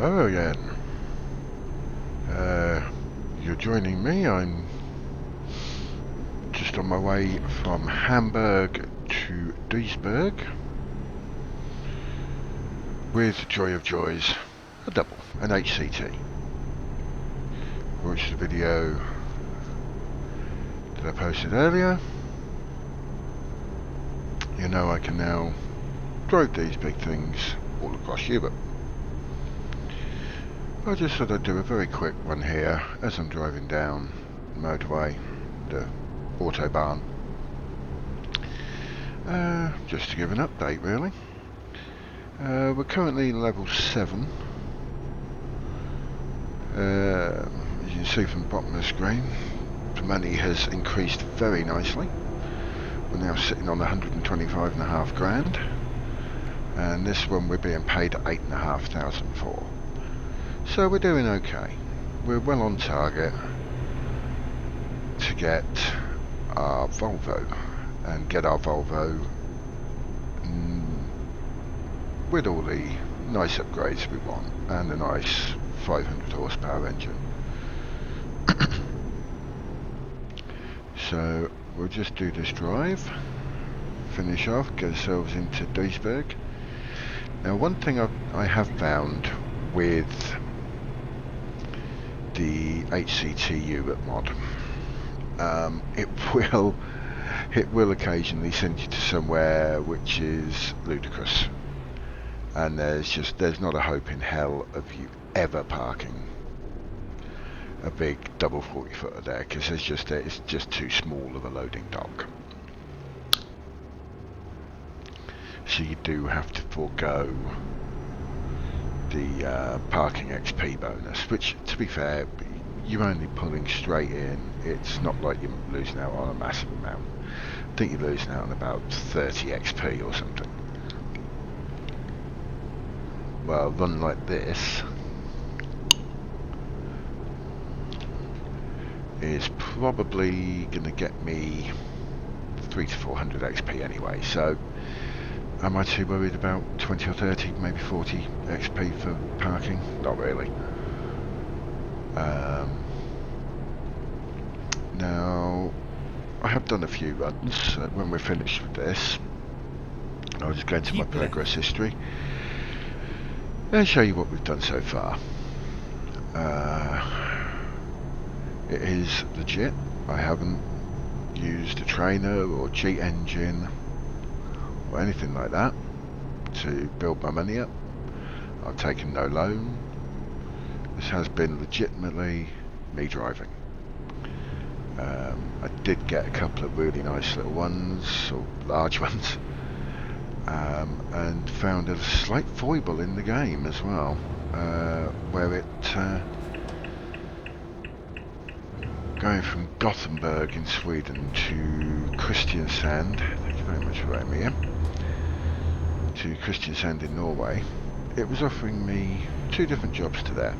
Hello again. You're joining me. I'm just on my way from Hamburg to Duisburg with joy of joys, a double, an HCT. Watched the video that I posted earlier. You know I can now drive these big things all across Europe. I just thought I'd do a very quick one here as I'm driving down the motorway, the Autobahn. Just to give an update really. We're currently level 7. As you can see from the bottom of the screen, the money has increased very nicely. We're now sitting on 125.5 grand, and this one we're being paid 8,500 for. So we're doing okay. We're well on target to get our Volvo and get our Volvo with all the nice upgrades we want and a nice 500 horsepower engine. So we'll just do this drive, finish off, get ourselves into Duisburg. Now one thing I have found with the HCT Europe mod, it will occasionally send you to somewhere which is ludicrous, and there's not a hope in hell of you ever parking a big double 40-footer there, because it's just too small of a loading dock. So you do have to forego the parking XP bonus, which, to be fair, you're only pulling straight in. It's not like you're losing out on a massive amount. I think you're losing out on about 30 XP or something. Well, a run like this is probably going to get me 300 to 400 XP anyway, so am I too worried about 20 or 30, maybe 40 XP for parking? Not really. Now, I have done a few runs. When we're finished with this, I'll just go into my progress history and show you what we've done so far. It is legit. I haven't used a trainer or cheat engine or anything like that to build my money up. I've taken no loan. This has been legitimately me driving. I did get a couple of really nice little ones, or large ones, and found a slight foible in the game as well, where it going from Gothenburg in Sweden to Kristiansand, thank you very much for letting me in, to Kristiansand in Norway, it was offering me 2 different jobs to there.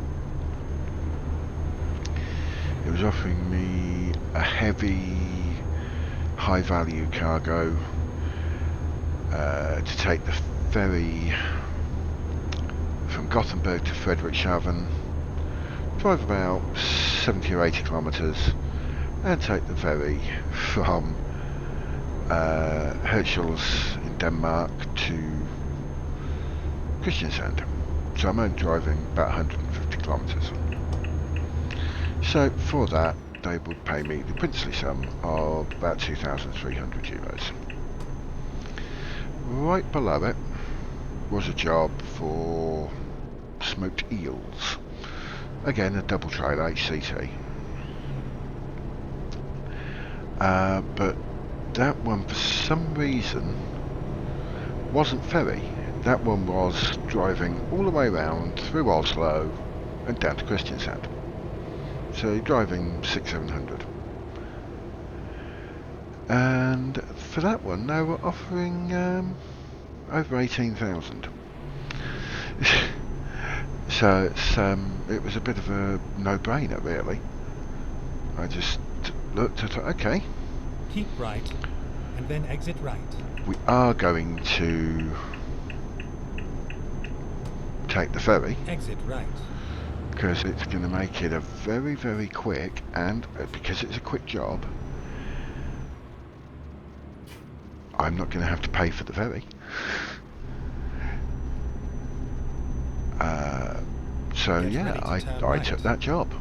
It was offering me a heavy, high value cargo to take the ferry from Gothenburg to Frederikshavn, drive about 70 or 80 kilometres, and take the ferry from Hirtshals in Denmark to Kristiansand. So I'm only driving about 150 kilometres. So for that, they would pay me the princely sum of about 2,300 euros. Right below it was a job for smoked eels. Again, a double trailer HCT. But that one, for some reason, wasn't ferry. That one was driving all the way around through Oslo and down to Kristiansand. So you're driving 600-700. And for that one, they were offering over 18,000. So it was a bit of a no-brainer, really. I just looked at it, okay. Keep right, and then exit right. We are going to take the ferry, Exit right. because it's going to make it a very, very quick, and because it's a quick job, I'm not going to have to pay for the ferry. So Get yeah, ready to I turn right. took that job,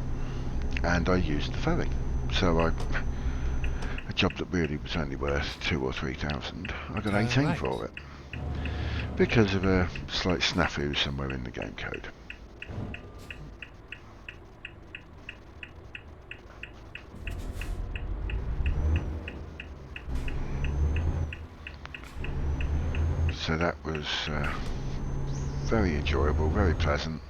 and I used the ferry. So a job that really was only worth 2,000 or 3,000, I got Turn 18 right. for it, because of a slight snafu somewhere in the game code. So that was very enjoyable, very pleasant.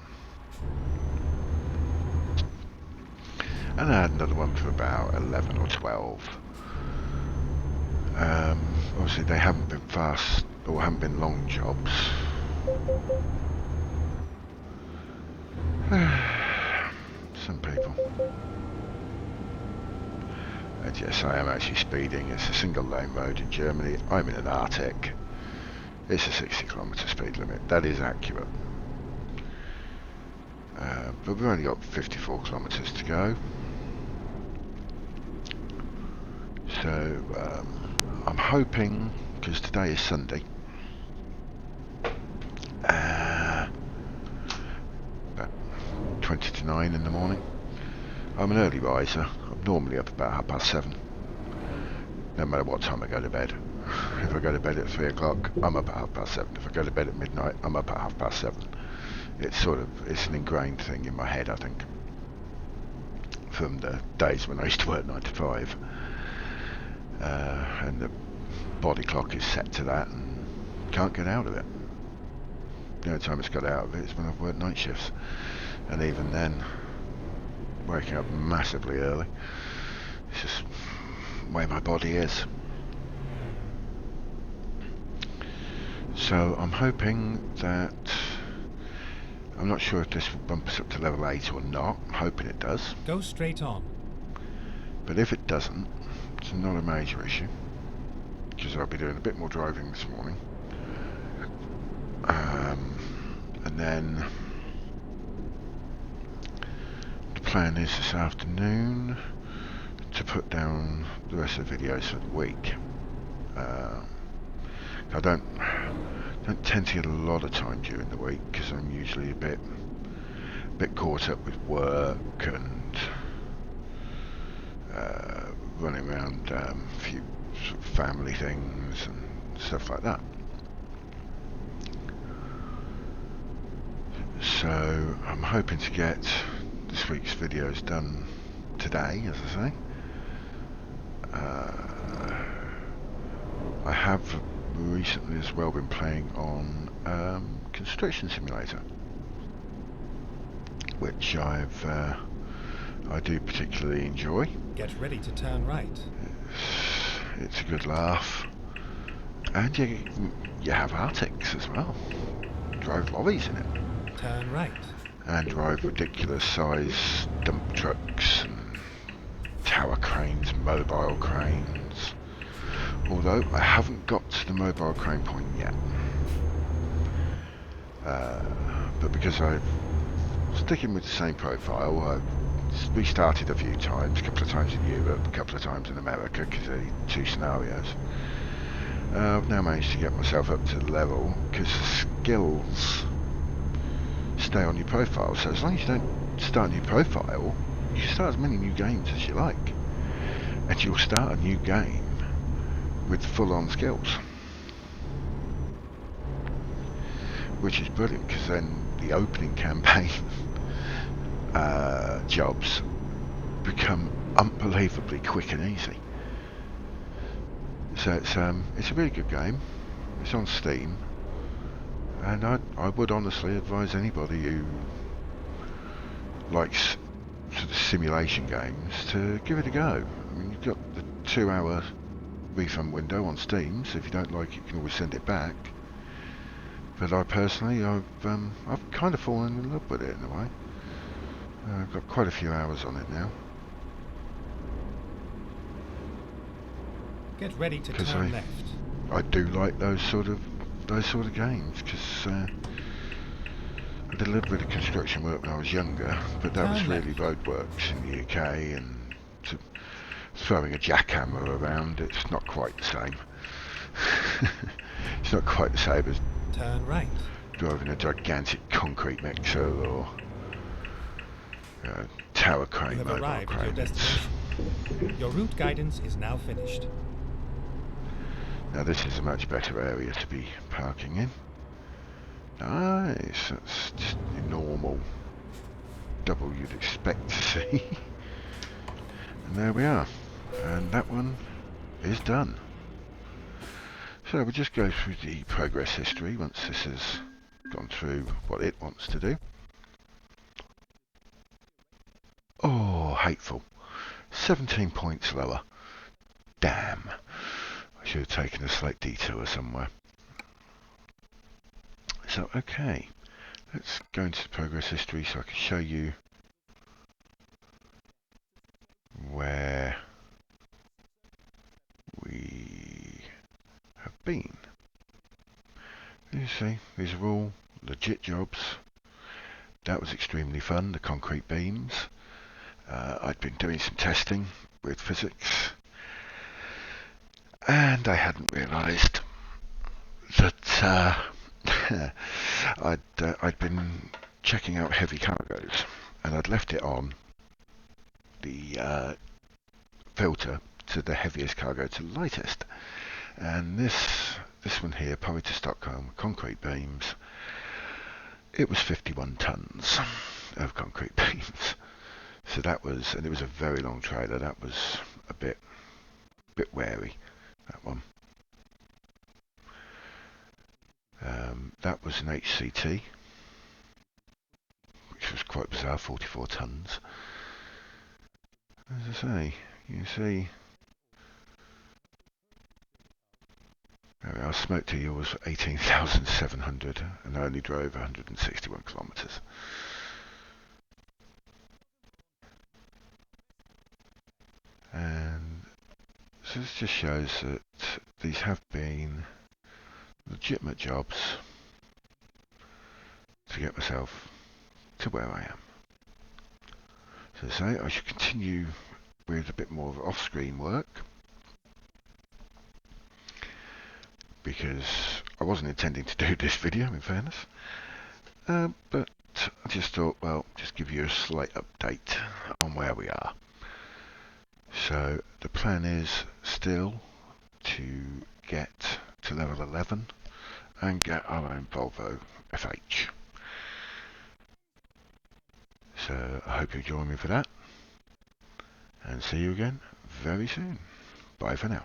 And I had another one for about 11 or 12. Obviously they haven't been fast, or haven't been long jobs. Some people. And yes, I am actually speeding. It's a single lane road in Germany. I'm in an Arctic. It's a 60km speed limit. That is accurate. But we've only got 54 kilometres to go. So I'm hoping, because today is Sunday, about 20 to 9 in the morning. I'm an early riser. I'm normally up about 7:30, no matter what time I go to bed. If I go to bed at 3 o'clock, I'm up at 7:30. If I go to bed at midnight, I'm up at 7:30. It's an ingrained thing in my head, I think, from the days when I used to work 9 to 5. And the body clock is set to that and can't get out of it. The only time it's got out of it is when I've worked night shifts, and even then, waking up massively early. It's just the way my body is. So I'm hoping that, I'm not sure if this will bump us up to level 8 or not. I'm hoping it does. Go straight on. But if it doesn't, it's not a major issue, because I'll be doing a bit more driving this morning. And then the plan is this afternoon to put down the rest of the videos for the week. I don't tend to get a lot of time during the week, because I'm usually a bit caught up with work and running around a few sort of family things and stuff like that. So I'm hoping to get this week's videos done today, as I say. I have recently as well been playing on Construction Simulator, which I do particularly enjoy. Get ready to turn right. It's a good laugh, and you have Arctics as well. Drive lorries in it. Turn right. And drive ridiculous size dump trucks and tower cranes, mobile cranes. Although I haven't got to the mobile crane point yet. But because I'm sticking with the same profile, I've restarted a few times, a couple of times in Europe, a couple of times in America, because they're 2 scenarios. I've now managed to get myself up to the level, because the skills stay on your profile. So as long as you don't start a new profile, you can start as many new games as you like, and you'll start a new game with full-on skills, which is brilliant, because then the opening campaign jobs become unbelievably quick and easy. So it's a really good game. It's on Steam, and I would honestly advise anybody who likes sort of simulation games to give it a go. I mean, you've got the 2-hour refund window on Steam, so if you don't like it, you can always send it back. But I personally, I've kind of fallen in love with it in a way. I've got quite a few hours on it now. Get ready to turn left. I do like those sort of games, because I did a little bit of construction work when I was younger, but that was Turn really left. roadworks in the UK, and throwing a jackhammer around, it's not quite the same. It's not quite the same as Turn right. driving a gigantic concrete mixer or tower You crane, have mobile arrived at your crane. destination. Your route guidance is now finished. Now this is a much better area to be parking in. Nice, that's just your normal double you'd expect to see. And there we are. And that one is done. So we'll just go through the progress history once this has gone through what it wants to do. Oh, hateful. 17 points lower. Damn. I should have taken a slight detour somewhere. So, okay. Let's go into the progress history so I can show you where we have been. You see, these are all legit jobs. That was extremely fun, the concrete beams. I'd been doing some testing with physics, and I hadn't realised that I'd been checking out heavy cargoes, and I'd left it on the filter to the heaviest cargo to the lightest. And this one here, Porry to Stockholm, concrete beams, it was 51 tons of concrete beams. So that was, and it was a very long trailer. That was a bit wary, that one. That was an HCT, which was quite bizarre, 44 tons. As I say, you can see, there we are, smoke to yours for 18,700, and I only drove 161 kilometres. And so this just shows that these have been legitimate jobs to get myself to where I am. So to say, I should continue with a bit more of off-screen work, because I wasn't intending to do this video, in fairness, but I just thought, well, just give you a slight update on where we are. So the plan is still to get to level 11 and get our own Volvo FH. So I hope you join me for that, and see you again very soon. Bye for now.